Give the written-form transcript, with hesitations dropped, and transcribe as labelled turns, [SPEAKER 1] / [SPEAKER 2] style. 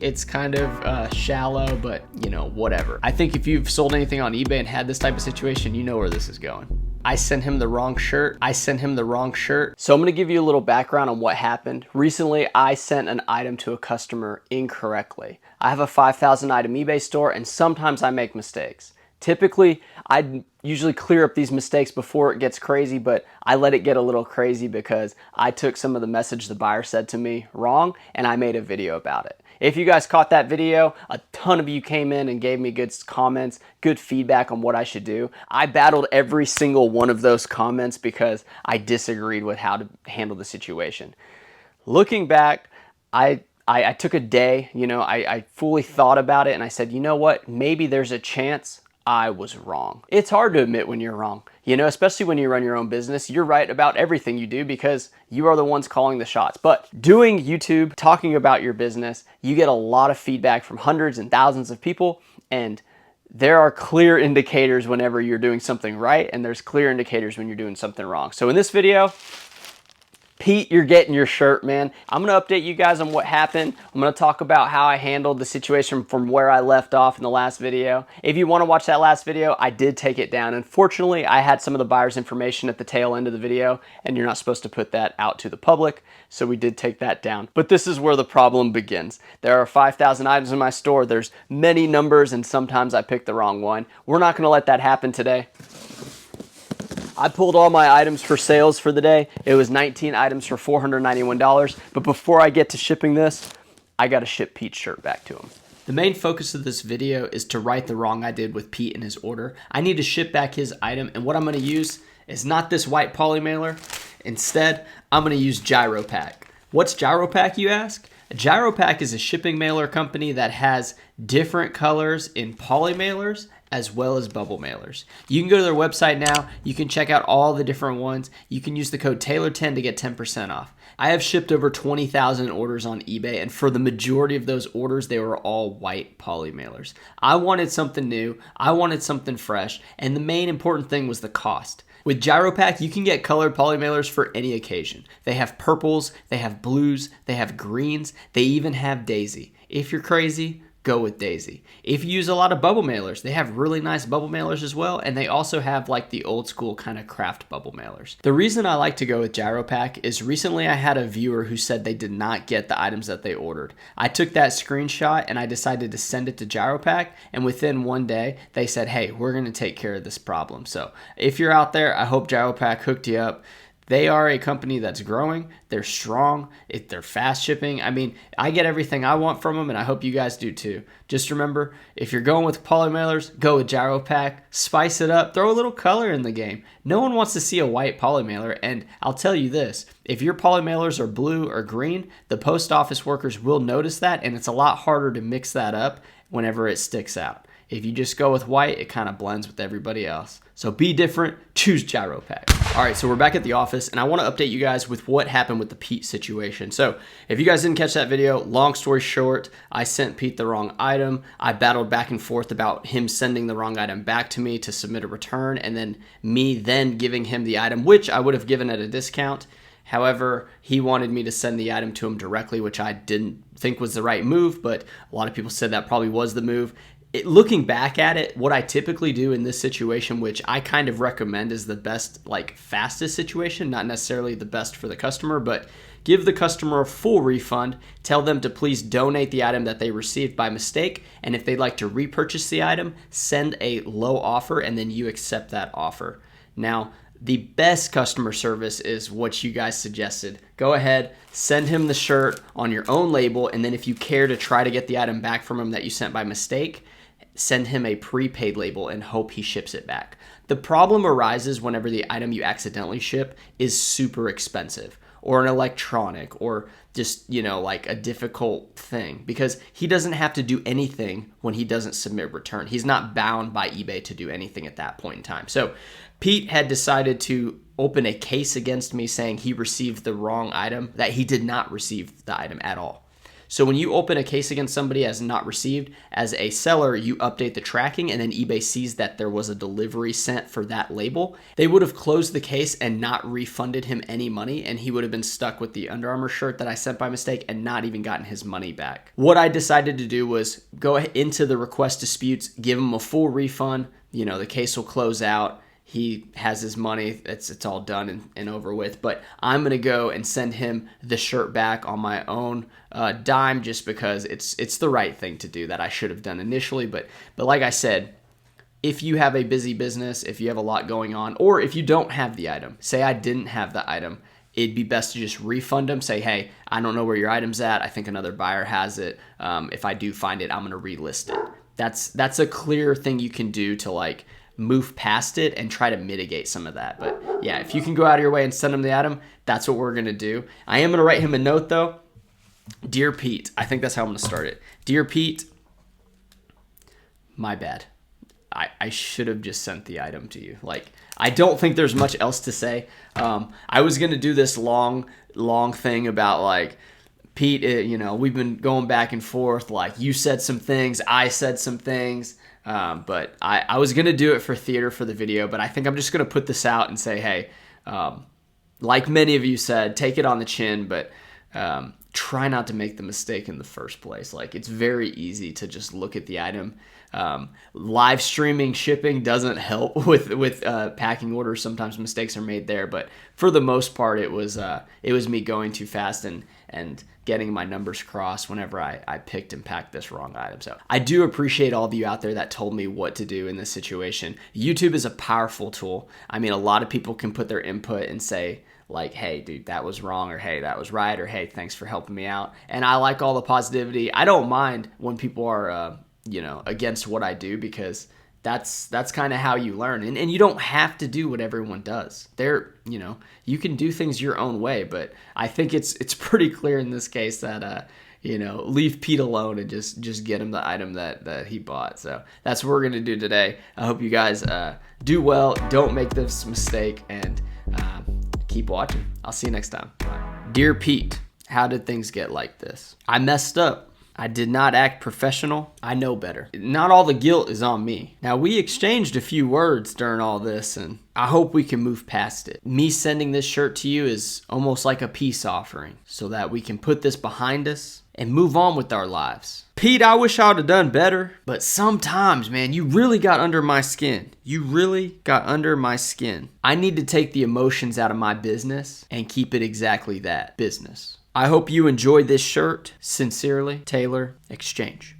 [SPEAKER 1] It's kind of shallow, but you know, whatever. I think if you've sold anything on eBay and had this type of situation, you know where this is going. I sent him the wrong shirt. So I'm gonna give you a little background on what happened. Recently, I sent an item to a customer incorrectly. I have a 5,000 item eBay store and sometimes I make mistakes. Typically, I'd usually clear up these mistakes before it gets crazy, but I let it get a little crazy because I took some of the message the buyer said to me wrong and I made a video about it. If you guys caught that video, a ton of you came in and gave me good comments, good feedback on what I should do. I battled every single one of those comments because I disagreed with how to handle the situation. Looking back, I took a day, I fully thought about it and I said, you know what, maybe there's a chance I was wrong. It's hard to admit when you're wrong, especially when you run your own business. You're right about everything you do because you are the ones calling the shots. But doing YouTube, talking about your business, you get a lot of feedback from hundreds and thousands of people, and there are clear indicators whenever you're doing something right, and there's clear indicators when you're doing something wrong. So in this video, Pete, you're getting your shirt, man. I'm gonna update you guys on what happened. I'm gonna talk about how I handled the situation from where I left off in the last video. If you wanna watch that last video, I did take it down. Unfortunately, I had some of the buyer's information at the tail end of the video, and you're not supposed to put that out to the public, so we did take that down. But this is where the problem begins. There are 5,000 items in my store. There's many numbers, and sometimes I pick the wrong one. We're not gonna let that happen today. I pulled all my items for sales for the day. It was 19 items for $491. But before I get to shipping this, I gotta ship Pete's shirt back to him. The main focus of this video is to right the wrong I did with Pete and his order. I need to ship back his item, and what I'm gonna use is not this white poly mailer. Instead, I'm gonna use Jiaropack. What's Jiaropack, you ask? Jiaropack is a shipping mailer company that has different colors in poly mailers as well as bubble mailers. You can go to their website now. You can check out all the different ones. You can use the code Taylor10 to get 10% off. I have shipped over 20,000 orders on eBay, and for the majority of those orders, they were all white poly mailers. I wanted something new. I wanted something fresh, and the main important thing was the cost. With Jiaropack, you can get colored poly mailers for any occasion. They have purples, they have blues, they have greens, they even have daisy. If you're crazy, go with daisy. If you use a lot of bubble mailers, they have really nice bubble mailers as well, and they also have like the old school kind of craft bubble mailers. The reason I like to go with Jiaropack is recently I had a viewer who said they did not get the items that they ordered. I took that screenshot and I decided to send it to Jiaropack, and within one day they said, hey, we're gonna take care of this problem. So if you're out there, I hope Jiaropack hooked you up. They are a company that's growing, they're strong, they're fast shipping. I mean, I get everything I want from them, and I hope you guys do too. Just remember, if you're going with poly mailers, go with Jiaropack, spice it up, throw a little color in the game. No one wants to see a white poly mailer, and I'll tell you this, if your poly mailers are blue or green, the post office workers will notice that, and it's a lot harder to mix that up whenever it sticks out. If you just go with white, it kind of blends with everybody else. So be different, choose Jiaropack. All right, so we're back at the office, and I want to update you guys with what happened with the Pete situation. So if you guys didn't catch that video, long story short, I sent Pete the wrong item. I battled back and forth about him sending the wrong item back to me to submit a return, and then me then giving him the item, which I would have given at a discount. However, he wanted me to send the item to him directly, which I didn't think was the right move, but a lot of people said that probably was the move. Looking back at it, what I typically do in this situation, which I kind of recommend is the best, fastest situation, not necessarily the best for the customer, but give the customer a full refund, tell them to please donate the item that they received by mistake, and if they'd like to repurchase the item, send a low offer, and then you accept that offer. Now, the best customer service is what you guys suggested. Go ahead, send him the shirt on your own label, and then if you care to try to get the item back from him that you sent by mistake, send him a prepaid label and hope he ships it back. The problem arises whenever the item you accidentally ship is super expensive, or an electronic, or just, a difficult thing, because he doesn't have to do anything when he doesn't submit return. He's not bound by eBay to do anything at that point in time. So Pete had decided to open a case against me saying he received the wrong item, that he did not receive the item at all. So when you open a case against somebody as not received, as a seller, you update the tracking, and then eBay sees that there was a delivery sent for that label. They would have closed the case and not refunded him any money, and he would have been stuck with the Under Armour shirt that I sent by mistake and not even gotten his money back. What I decided to do was go into the request disputes, give him a full refund. You know, the case will close out. He has his money. It's all done and over with. But I'm going to go and send him the shirt back on my own dime, just because it's the right thing to do, that I should have done initially. But like I said, if you have a busy business, if you have a lot going on, or if you don't have the item, say I didn't have the item, it'd be best to just refund them. Say, hey, I don't know where your item's at. I think another buyer has it. If I do find it, I'm going to relist it. That's a clear thing you can do to like move past it and try to mitigate some of that. But yeah, if you can go out of your way and send him the item, that's what we're going to do. I am going to write him a note though. Dear Pete, I think that's how I'm going to start it. Dear Pete, my bad. I should have just sent the item to you. Like, I don't think there's much else to say. I was going to do this long thing about like, Pete, you know, we've been going back and forth. Like, you said some things, I said some things. But I was going to do it for theater for the video, but I think I'm just going to put this out and say, hey, like many of you said, take it on the chin, but try not to make the mistake in the first place. Like, it's very easy to just look at the item. Live streaming shipping doesn't help with packing orders. Sometimes mistakes are made there, but for the most part, it was me going too fast and getting my numbers crossed whenever I picked and packed this wrong item. So I do appreciate all of you out there that told me what to do in this situation. YouTube is a powerful tool. I mean, a lot of people can put their input and say like, hey, dude, that was wrong, or hey, that was right, or hey, thanks for helping me out. And I like all the positivity. I don't mind when people are, you know, against what I do, because that's kind of how you learn. And you don't have to do what everyone does. You know, you can do things your own way, but I think it's pretty clear in this case that, you know, leave Pete alone and just get him the item that he bought. So that's what we're going to do today. I hope you guys do well. Don't make this mistake, and keep watching. I'll see you next time. Bye. Dear Pete, how did things get like this? I messed up. I did not act professional. I know better. Not all the guilt is on me. Now, we exchanged a few words during all this, and I hope we can move past it. Me sending this shirt to you is almost like a peace offering, so that we can put this behind us and move on with our lives. Pete, I wish I would have done better, but sometimes, man, you really got under my skin. You really got under my skin. I need to take the emotions out of my business and keep it exactly that, business. I hope you enjoyed this shirt. Sincerely, Taylor Exchange.